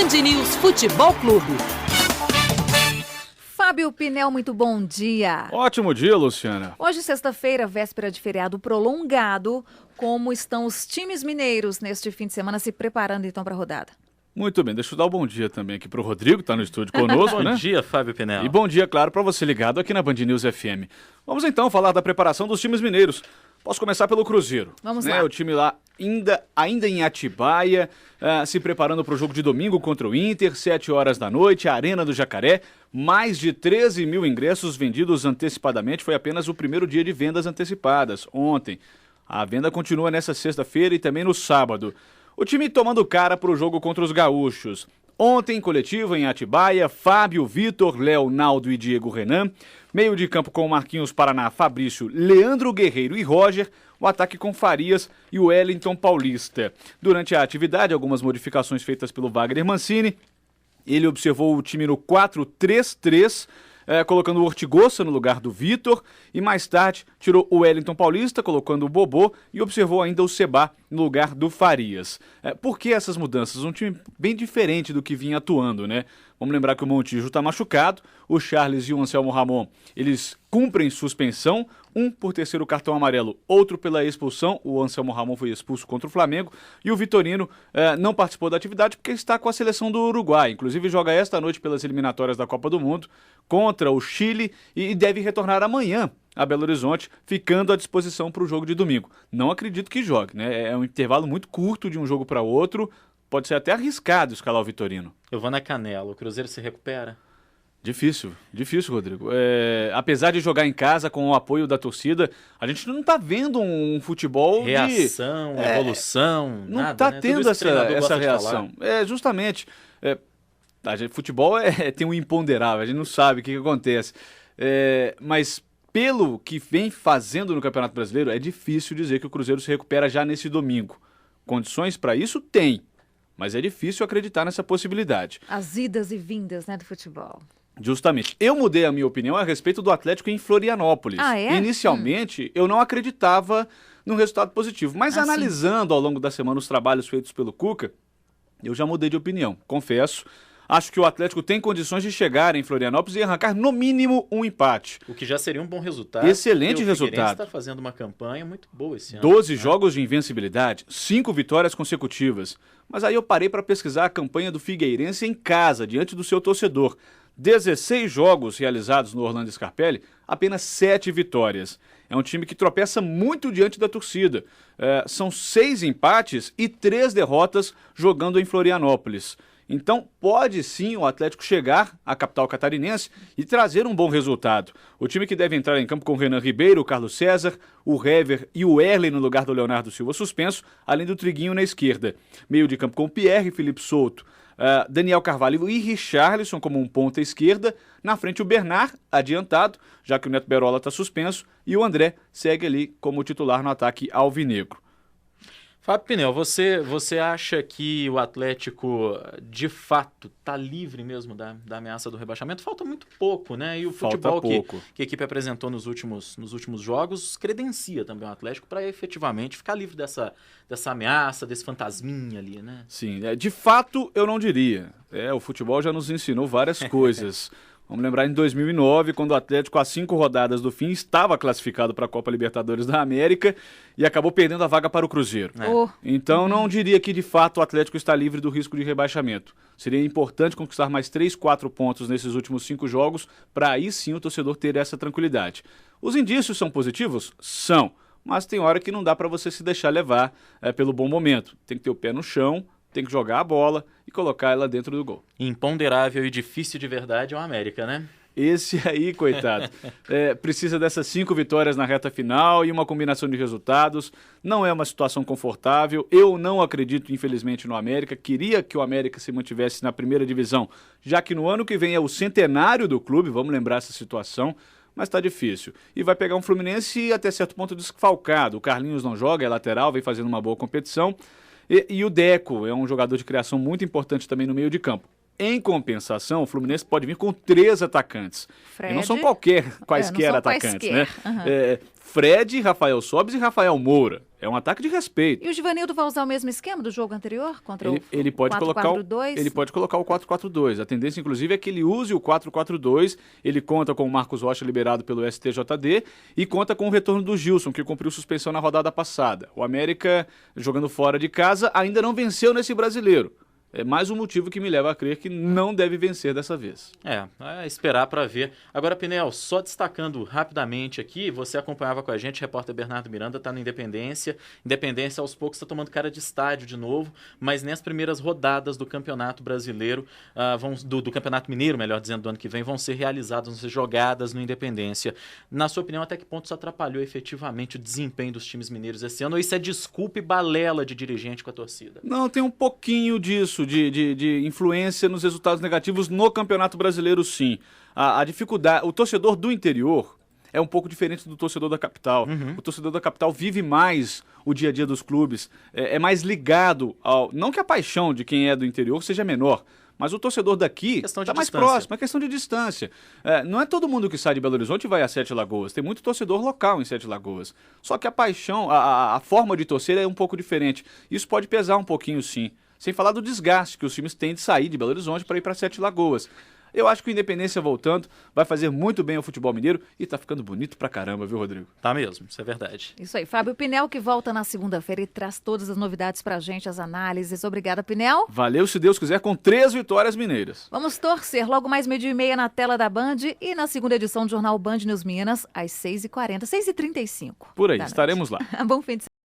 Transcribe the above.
Band News Futebol Clube. Fábio Pinel, muito bom dia. Ótimo dia, Luciana. Hoje, sexta-feira, véspera de feriado prolongado. Como estão os times mineiros neste fim de semana se preparando então para a rodada? Muito bem, deixa eu dar um bom dia também aqui pro Rodrigo, que está no estúdio conosco, né? Bom dia, Fábio Pinel. E bom dia, claro, para você ligado aqui na Band News FM. Vamos então falar da preparação dos times mineiros. Posso começar pelo Cruzeiro. Vamos lá. O time lá ainda em Atibaia, se preparando para o jogo de domingo contra o Inter, 7 horas da noite, Arena do Jacaré. Mais de 13 mil ingressos vendidos antecipadamente. Foi apenas o primeiro dia de vendas antecipadas, ontem. A venda continua nessa sexta-feira e também no sábado. O time tomando cara para o jogo contra os gaúchos. Ontem, coletiva em Atibaia, Fábio, Vitor, Leonardo e Diego Renan. Meio de campo com Marquinhos Paraná, Fabrício, Leandro Guerreiro e Roger. O ataque com Farias e o Wellington Paulista. Durante a atividade, algumas modificações feitas pelo Wagner Mancini. Ele observou o time no 4-3-3, colocando o Ortigosa no lugar do Vitor, e mais tarde tirou o Wellington Paulista, colocando o Bobô, e observou ainda o Sebá no lugar do Farias. Por que essas mudanças? Um time bem diferente do que vinha atuando, né? Vamos lembrar que o Montijo está machucado, o Charles e o Anselmo Ramon, eles cumprem suspensão, um por terceiro cartão amarelo, outro pela expulsão. O Anselmo Ramon foi expulso contra o Flamengo e o Vitorino não participou da atividade porque está com a seleção do Uruguai. Inclusive joga esta noite pelas eliminatórias da Copa do Mundo contra o Chile e deve retornar amanhã a Belo Horizonte, ficando à disposição para o jogo de domingo. Não acredito que jogue, né? É um intervalo muito curto de um jogo para outro, pode ser até arriscado escalar o Vitorino. Eu vou na canela, o Cruzeiro se recupera? Difícil, Rodrigo. Apesar de jogar em casa com o apoio da torcida, a gente não está vendo um futebol reação, evolução, não nada, está né? tendo essa reação. Justamente, futebol tem um imponderável, a gente não sabe o que acontece. Mas pelo que vem fazendo no Campeonato Brasileiro, é difícil dizer que o Cruzeiro se recupera já nesse domingo. Condições para isso tem, mas é difícil acreditar nessa possibilidade. As idas e vindas, né, do futebol. Justamente. Eu mudei a minha opinião a respeito do Atlético em Florianópolis. Ah, é? Inicialmente, eu não acreditava no resultado positivo, mas analisando ao longo da semana os trabalhos feitos pelo Cuca, eu já mudei de opinião, confesso. Acho que o Atlético tem condições de chegar em Florianópolis e arrancar no mínimo um empate. O que já seria um bom resultado. Excelente resultado. O Figueirense está fazendo uma campanha muito boa esse ano. 12 jogos de invencibilidade, 5 vitórias consecutivas. Mas aí eu parei para pesquisar a campanha do Figueirense em casa, diante do seu torcedor. 16 jogos realizados no Orlando Scarpelli, apenas 7 vitórias. É um time que tropeça muito diante da torcida. São 6 empates e 3 derrotas jogando em Florianópolis. Então pode sim o Atlético chegar à capital catarinense e trazer um bom resultado. O time que deve entrar em campo com o Renan Ribeiro, o Carlos César, o Hever e o Erley no lugar do Leonardo Silva suspenso, além do Triguinho na esquerda. Meio de campo com o Pierre, Felipe Souto, Daniel Carvalho e Richarlison como um ponta esquerda. Na frente o Bernard, adiantado, já que o Neto Berola está suspenso, e o André segue ali como titular no ataque alvinegro. Fábio Pinel, você acha que o Atlético, de fato, está livre mesmo da ameaça do rebaixamento? Falta muito pouco, né? E o futebol que a equipe apresentou nos últimos jogos credencia também o Atlético para efetivamente ficar livre dessa ameaça, desse fantasminha ali, né? Sim, de fato eu não diria. O futebol já nos ensinou várias coisas. Vamos lembrar em 2009, quando o Atlético, às 5 rodadas do fim, estava classificado para a Copa Libertadores da América e acabou perdendo a vaga para o Cruzeiro. Então, não diria que, de fato, o Atlético está livre do risco de rebaixamento. Seria importante conquistar mais 3, 4 pontos nesses últimos 5 jogos, para aí sim o torcedor ter essa tranquilidade. Os indícios são positivos? São. Mas tem hora que não dá para você se deixar levar pelo bom momento. Tem que ter o pé no chão, tem que jogar a bola e colocar ela dentro do gol. Imponderável e difícil de verdade é o América, né? Esse aí, coitado, precisa dessas 5 vitórias na reta final e uma combinação de resultados. Não é uma situação confortável. Eu não acredito, infelizmente, no América. Queria que o América se mantivesse na primeira divisão, já que no ano que vem é o centenário do clube, vamos lembrar essa situação. Mas tá difícil. E vai pegar um Fluminense até certo ponto desfalcado. O Carlinhos não joga, é lateral, vem fazendo uma boa competição. E o Deco é um jogador de criação muito importante também no meio de campo. Em compensação, o Fluminense pode vir com 3 atacantes. Fred. E não são quaisquer não são atacantes, quaisquer. né? Uhum. Fred, Rafael Sobis e Rafael Moura. É um ataque de respeito. E o Givanildo vai usar o mesmo esquema do jogo anterior contra Ele o pode colocar 4-4-2? Ele pode colocar o 4-4-2. A tendência, inclusive, é que ele use o 4-4-2. Ele conta com o Marcos Rocha liberado pelo STJD e conta com o retorno do Gilson, que cumpriu suspensão na rodada passada. O América, jogando fora de casa, ainda não venceu nesse brasileiro. É mais um motivo que me leva a crer que não deve vencer dessa vez. É esperar para ver. Agora, Pinel, só destacando rapidamente aqui, você acompanhava com a gente, o repórter Bernardo Miranda está no Independência. Independência, aos poucos, está tomando cara de estádio de novo, mas nas primeiras rodadas do Campeonato Brasileiro, do Campeonato Mineiro, melhor dizendo, do ano que vem, vão ser jogadas no Independência. Na sua opinião, até que ponto isso atrapalhou efetivamente o desempenho dos times mineiros esse ano? Ou isso é desculpa e balela de dirigente com a torcida? Não, tem um pouquinho disso. De influência nos resultados negativos no Campeonato Brasileiro, sim. A dificuldade, o torcedor do interior é um pouco diferente do torcedor da capital. O torcedor da capital vive mais o dia a dia dos clubes, é mais ligado ao... Não que a paixão de quem é do interior seja menor, mas o torcedor daqui está mais próximo, é questão de distância. Não é todo mundo que sai de Belo Horizonte e vai a Sete Lagoas, tem muito torcedor local em Sete Lagoas. Só que a paixão, a forma de torcer é um pouco diferente. Isso pode pesar um pouquinho, sim. Sem falar do desgaste que os times têm de sair de Belo Horizonte para ir para Sete Lagoas. Eu acho que o Independência voltando vai fazer muito bem ao futebol mineiro e tá ficando bonito pra caramba, viu, Rodrigo? Tá mesmo, isso é verdade. Isso aí, Fábio Pinel, que volta na segunda-feira e traz todas as novidades pra gente, as análises. Obrigada, Pinel. Valeu, se Deus quiser, com 3 vitórias mineiras. Vamos torcer logo mais 12:30 na tela da Band e na segunda edição do Jornal Band News Minas, às 6h40, 6h35. Por aí, estaremos lá. Bom fim de semana.